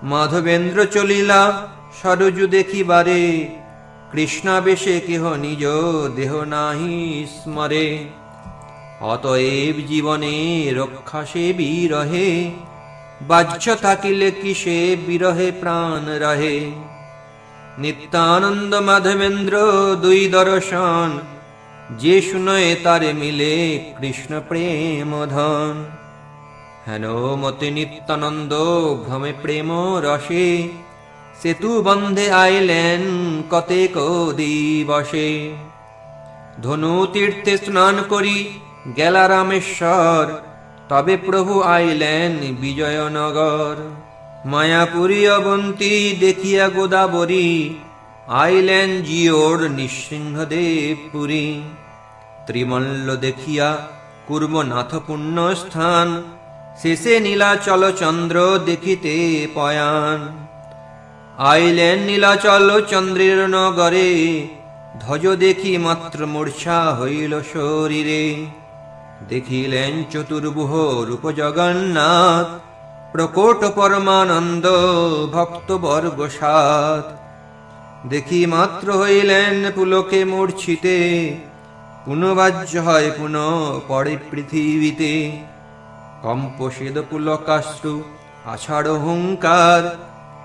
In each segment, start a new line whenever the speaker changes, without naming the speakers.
মাধবেন্দ্র চলিলা সরজু দেখিবারে, কৃষ্ণাবেশে কেহ নিজ দেহ নাহি স্মরে। অতএব জীবনে রক্ষা সে বিরহে, বাহ্য থাকিলে কিসে বিরহে প্রাণ রহে। নিত্যানন্দ মাধবেন্দ্র দুই দর্শন, যে শুনয়ে তারে মিলে কৃষ্ণ প্রেম ধন। হেন মতে নিত্যানন্দ ভ্রমে প্রেম রসে, সেতু বন্ধে আইলেন কতেক দিবসে। ধনু তীর্থে স্নান করি গেলা রামেশ্বর, তবে প্রভু আইলেন বিজয়নগর। মায়াপুরী অবন্তী দেখিয়া গোদাবরী, আইলেন জিওর নৃসিংহদেব পুরী। ত্রিমল্ল দেখিয়া কুর্মনাথ পুণ্য স্থান, শেষে নীলাচল চন্দ্র দেখিতে পয়ান। আইলেন নীলাচল চন্দ্রের নগরে, ধ্বজ দেখি মাত্র মূর্ছা হইল শরীরে। দেখিলেন চতুর্ভুহ রূপ জগন্নাথ, প্রকট পরমানন্দ ভক্তবর্গ সাত। দেখি মাত্র হইলেন পুলকে মূর্ছিতে, পুনবাজ্য হয় পুনঃ পড়ে পৃথিবীতে। কম্পসেদ পুলকাশ্রু আষাঢ় হুঙ্কার,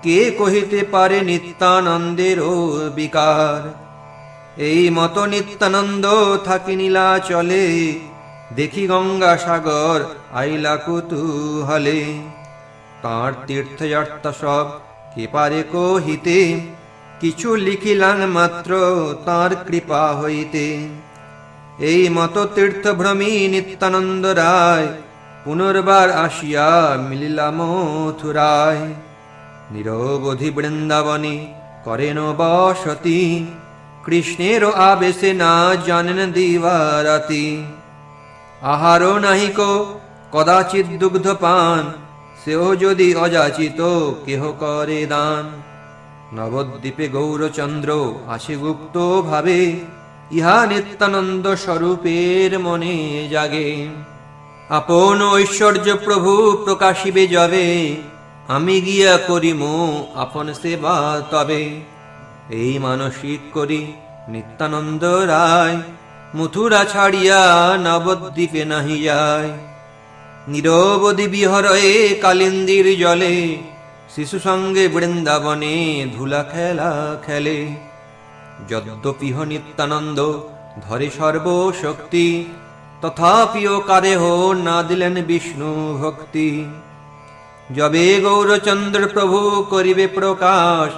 কে কহিতে পারে নিত্যানন্দের বিকার। এই মত নিত্যানন্দ থাকি নীলাচলে, দেখি গঙ্গা সাগর আইলা কুতূহলে। তাঁর তীর্থযাত্রা সব কে পারে কহিতে, কিছু লিখিলাম মাত্র তাঁর কৃপা হইতে। এই মত তীর্থভ্রমী নিত্যানন্দ রায়, পুনর্বার আসিয়া মিলিলা মথুরায়। নিরবধি বৃন্দাবনে করেন বসতি, কৃষ্ণের আবেশে না জানেন দিবারাতি। আহার নাহিক কদাচিৎ দুগ্ধ পান, সেও যদি অযাচিত কেহ করে দান। নবদ্বীপে গৌরচন্দ্র আছে গুপ্ত ভাবে, ইহা নিত্যানন্দ স্বরূপের মনে জাগে। আপন ঐশ্বর্য প্রভু প্রকাশিবে যবে, আমি গিয়া করিম আপন সেবা তবে। এই মানসিক করি নিত্যানন্দ রায়, মথুরা ছাড়িয়া নবদ্বীপে নাহি যায়। নিরবধি বিহরয়ে কালিন্দীর জলে, শিশু সঙ্গে বৃন্দাবনে ধুলা খেলা খেলে। যদ্যপিহ নিত্যানন্দ ধরে সর্বশক্তি, তথাপিও কারেহ না দিলেন বিষ্ণু ভক্তি। যবে গৌরচন্দ্র প্রভু করিবে প্রকাশ,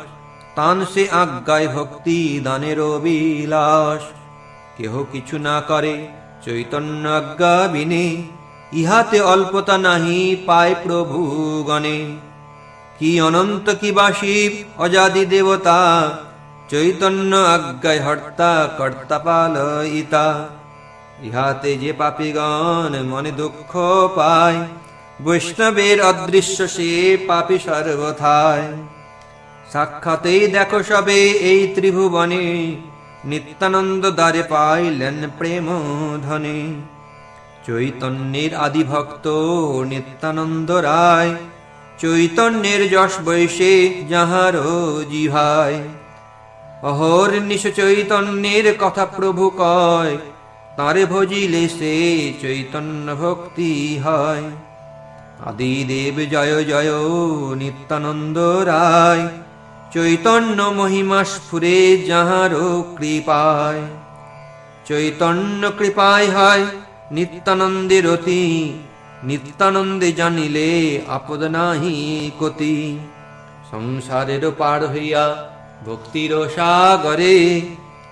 তান সে আজ্ঞায় ভক্তি দানের বিলাস। কেহ কিছু না করে চৈতন্য আজ্ঞা বিনে, ইহাতে অল্পতা নাহি পায় প্রভু গণে। কি অনন্ত কি বা শিব অজাদি দেবতা, চৈতন্য আজ্ঞায় হর্তা কর্তা পালয়িতা। ইহাতে যে পাপীগণ মনে দুঃখ পায়, বৈষ্ণবের অদৃশ্য সে পাপী সর্বথায়। সাক্ষাতেই দেখো সবে এই ত্রিভুবনে, নিত্যানন্দ দ্বারে পাইলেন প্রেম ধনে। চৈতন্যের আদি ভক্ত নিত্যানন্দ রায়, চৈতন্যের যশ বৈশে যাহার জিভায়। অহর্নিশ চৈতন্যের কথা প্রভু কয়, তারে ভজিলে সে চৈতন্য ভক্তি হয়। আদিদেব জয় জয় নিত্যানন্দ রায়, চৈতন্য মহিমা স্ফুরে যাহার কৃপায়। চৈতন্য কৃপায় হয় নিত্যানন্দের অতি, নিত্যানন্দে জানিলে আপদ নাহি কতি। সংসারের পার হইয়া ভক্তির সাগরে,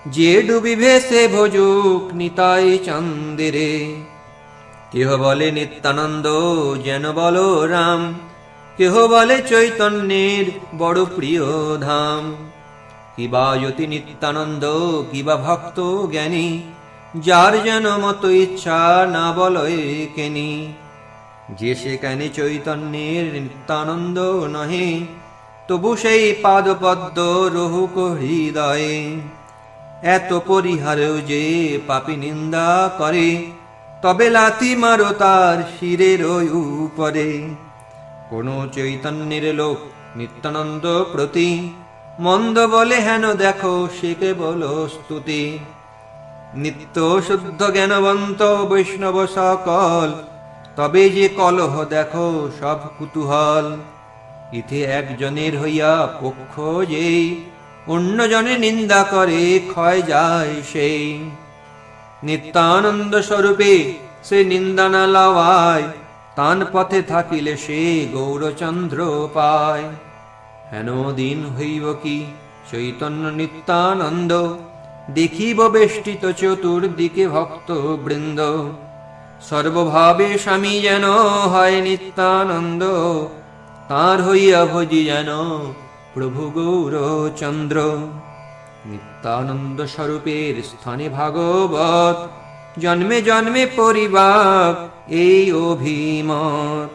যে ডুবিবে সে ভজুক নিতাই চন্দেরে। কেহ বলে নিত্যানন্দ যেন বলো রাম, কেহ বলে চৈতন্যের বড় প্রিয় ধাম। কিবা যতি নিত্যানন্দ কিবা ভক্ত জ্ঞানী, যার যেন মত ইচ্ছা না বলয় কেনি। যে সেখানে চৈতন্যের নিত্যানন্দ নহে, তবু সেই পাদপদ্ম রহুক হৃদয়ে। এত পরিহারেও যে পাপী নিন্দা করে, তবে লাথি মারো তার শিরের উপরে। কোন চৈতন্যের লোক নিত্যানন্দ প্রতি মন্দ বলে হেন দেখো সে কেবল স্তুতি। নিত্য শুদ্ধ জ্ঞানবন্ত বৈষ্ণব সকল, তবে যে কলহ দেখো সব কুতূহল। ইথে একজনের হইয়া পক্ষ যেই, অন্যজনে নিন্দা করে ক্ষয় যায় সেই। নিত্যানন্দ স্বরূপে সে নিন্দা না লওয়ায়, তান পথে থাকিলে সে গৌরচন্দ্র পায়। হেন দিন হইব কি চৈতন্য নিত্যানন্দ, দেখিব বেষ্টিত চতুর্দিকে ভক্ত বৃন্দ। সর্বভাবে স্বামী যেন হয় নিত্যানন্দ, তাঁর হইয়া ভজি যেন প্রভু গৌরচন্দ্র। নিত্যানন্দ স্বরূপের স্থানে ভাগবত, জন্মে জন্মে পরিবাক এই অভিমত।